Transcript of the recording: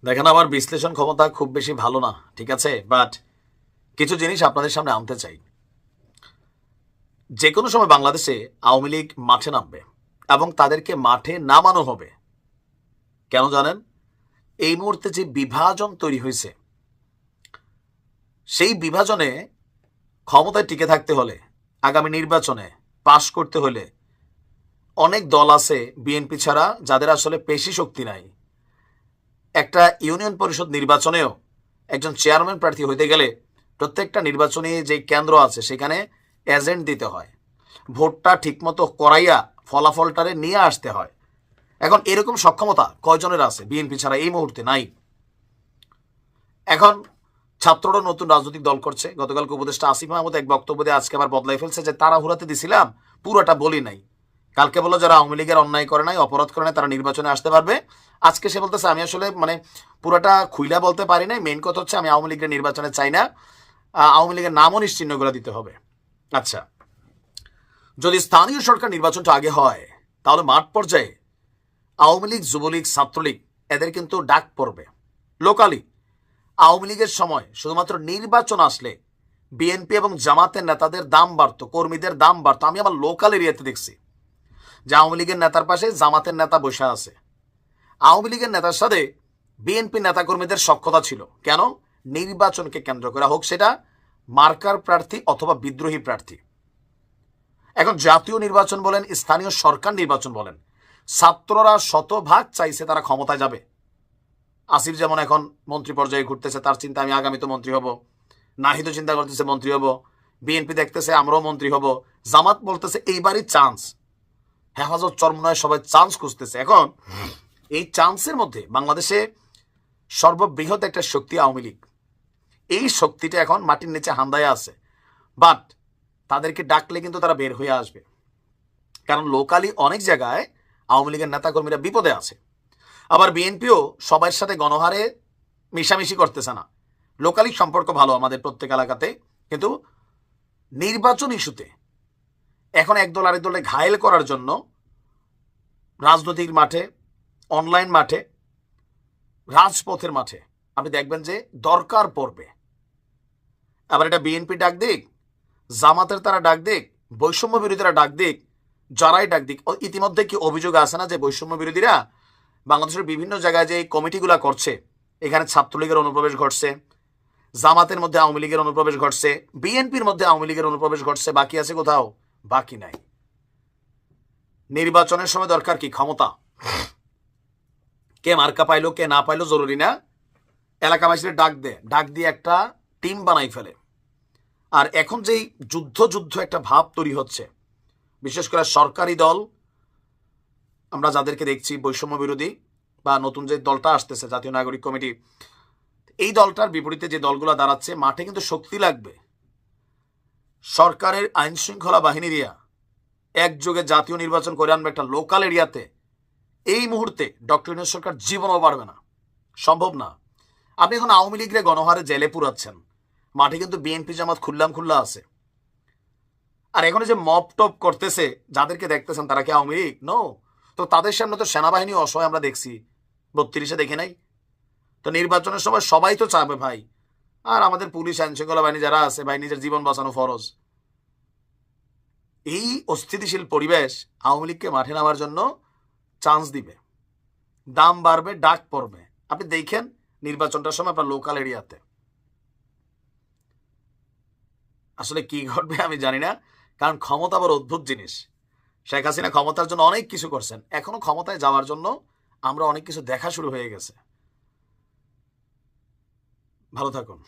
দেখেন, আমার বিশ্লেষণ ক্ষমতা খুব বেশি ভালো না, ঠিক আছে, বাট কিছু জিনিস আপনাদের সামনে আনতে চাই। যে কোনো সময় বাংলাদেশে আওয়ামী লীগ মাঠে নামবে এবং তাদেরকে মাঠে নামানো হবে। কেন জানেন? এই মুহূর্তে যে বিভাজন তৈরি হয়েছে, সেই বিভাজনে ক্ষমতায় টিকে থাকতে হলে, আগামী নির্বাচনে পাশ করতে হলে অনেক দল আছে বিএনপি ছাড়া যাদের আসলে পেশি শক্তি নাই। একটা ইউনিয়ন পরিষদ নির্বাচনেও একজন চেয়ারম্যান প্রার্থী হইতে গেলে প্রত্যেকটা নির্বাচনী যে কেন্দ্র আছে সেখানে এজেন্ট দিতে হয়, ভোটটা ঠিকমতো করাইয়া ফলাফলটারে নিয়ে আসতে হয়। এখন এরকম সক্ষমতা কয়জনের আছে? বিএনপি ছাড়া এই মুহূর্তে নাই। এখন ছাত্ররা নতুন রাজনৈতিক দল করছে। গতকালকে উপদেষ্টা আসিফ মাহমুদ এক বক্তব্য দিয়ে আজকে আবার বদলাই ফেলছে যে তারা হুরাতে দিছিলাম, পুরোটা বলি নাই। কালকে বললো যারা আওয়ামী লীগের অন্যায় করে নাই, অপরাধ করে নাই, তারা নির্বাচনে আসতে পারবে। আজকে সে বলতেছে আমি আসলে পুরোটা খুইলা বলতে পারি নাই, মেইন কথা হচ্ছে আমি আওয়ামী লীগের নির্বাচনে চাই না, আওয়ামী লীগের নামও নিশ্চিহ্ন করে দিতে হবে। আচ্ছা, যদি স্থানীয় সরকার নির্বাচনটা আগে হয় তাহলে মাঠ পর্যায়ে আওয়ামী লীগ, যুবলীগ, ছাত্রলীগ এদের কিন্তু ডাক পড়বে। লোকালি আওয়ামী লীগের সময় শুধুমাত্র নির্বাচন আসলে বিএনপি এবং জামাতের নেতাদের দাম বাড়তো, কর্মীদের দাম বাড়তো। আমি আমার লোকাল এরিয়াতে দেখছি যে আওয়ামী লীগের নেতার পাশে জামাতের নেতা বসে আছে। আওয়ামী লীগের নেতার সাথে বিএনপি নেতাকর্মীদের সখ্যতা ছিল। কেন? নির্বাচনকে কেন্দ্র করে, হোক সেটা মার্কার প্রার্থী অথবা বিদ্রোহী প্রার্থী। এখন জাতীয় নির্বাচন বলেন, স্থানীয় সরকার নির্বাচন বলেন, ছাত্ররা শতভাগ চাইছে তারা ক্ষমতায় যাবে। আসিফ যেমন এখন মন্ত্রী পর্যায়ে ঘুরতেছে, তার চিন্তা আমি আগামী তো মন্ত্রী হব। নাহিদও চিন্তা করতেছে মন্ত্রী হব। বিএনপি দেখতেছে আমরাও মন্ত্রী হব। জামাত বলতেছে এইবারই চান্স। হেফাজত চরমনায় সবাই চান্স খুঁজতেছে। এখন এই চান্সের মধ্যে বাংলাদেশে সর্ববৃহৎ একটা শক্তি আওয়ামী লীগ। এই শক্তিটা এখন মাটির নিচে হান্দায় আছে, বাট তাদেরকে ডাকলে কিন্তু তারা বের হয়ে আসবে। কারণ লোকালি অনেক জায়গায় আওয়ামী লীগের নেতাকর্মীরা বিপদে আছে। আবার বিএনপিও সবার সাথে গণহারে মিশামিশি করতেছে না। লোকালি সম্পর্ক ভালো আমাদের প্রত্যেক এলাকাতে, কিন্তু নির্বাচন ইস্যুতে এখন একদল আরেক দলে ঘায়েল করার জন্য রাজনৈতিক মাঠে, অনলাইন মাঠে, রাজপথের মাঠে আপনি দেখবেন যে দরকার পড়বে। আবার এটা বিএনপি ডাক দিক, জামাতের তারা ডাক দিক, বৈষম্য বিরোধীরা ডাক দিক, যারাই ডাক দিক, ইতিমধ্যে কি অভিযোগ আছে না যে বৈষম্য বিরোধীরা বাংলাদেশের বিভিন্ন জায়গায় যে কমিটিগুলা করছে, এখানে ছাত্রলীগের অনুপ্রবেশ ঘটছে, জামাতের মধ্যে আওয়ামী লীগের অনুপ্রবেশ ঘটছে, বিএনপির মধ্যে আওয়ামী লীগের অনুপ্রবেশ ঘটছে। বাকি আছে কোথাও? বাকি নাই। নির্বাচনের সময় দরকার কি? ক্ষমতা। কে মার্কা পাইলো কে না পাইলো জরুরি না, এলাকাবাসীরা ডাক দিয়ে একটা টিম বানাই ফেলে। আর এখন যেই যুদ্ধ একটা ভাব তৈরি হচ্ছে, বিশেষ করে সরকারি দল আমরা যাদেরকে দেখছি বৈষম্য বিরোধী বা নতুন যে দলটা আসতেছে জাতীয় নাগরিক কমিটি, এই দলটার বিপরীতে যে দলগুলো দাঁড়াচ্ছে, মাঠে কিন্তু শক্তি লাগবে। সরকারের আইন শৃঙ্খলা বাহিনী দিয়া একযোগে জাতীয় নির্বাচন করে আনবে একটা লোকাল এরিয়াতে, এই মুহূর্তে ডক্টর ইউনূস সরকার জীবনও পারবে না, সম্ভব না। আপনি এখন আওয়ামী লীগরে গণহারে জেলে পুরাচ্ছেন, মাঠে কিন্তু বিএনপি জামাত খুল্লা আছে। আর এখন যে মপ টপ করতেছে যাদেরকে দেখতেছেন, তারা কি আওয়ামী লীগ? নো। তো তাদের সামনে তো সেনাবাহিনী অসহায় আমরা দেখছি, 32-এ দেখে নাই? তো নির্বাচনের সময় সবাই তো চাবে ভাই, আর আমাদের পুলিশ আইন শৃঙ্খলা বাহিনী যারা আছে ভাই, নিজের জীবন বাঁচানো ফরজ। এই অস্থিতিশীল পরিবেশ আওয়ামী লীগকে মাঠে নামার জন্য চান্স দিবে, দাম বাড়বে, ডাক পড়বে। আপনি দেখেন নির্বাচনটার সময় আপনার লোকাল এরিয়াতে আসলে কি ঘটবে আমি জানি না। কারণ ক্ষমতা আবার অদ্ভুত জিনিস। শেখ হাসিনা ক্ষমতার জন্য অনেক কিছু করছেন, এখনো ক্ষমতায় যাওয়ার জন্য আমরা অনেক কিছু দেখা শুরু হয়ে গেছে। ভালো থাকুন।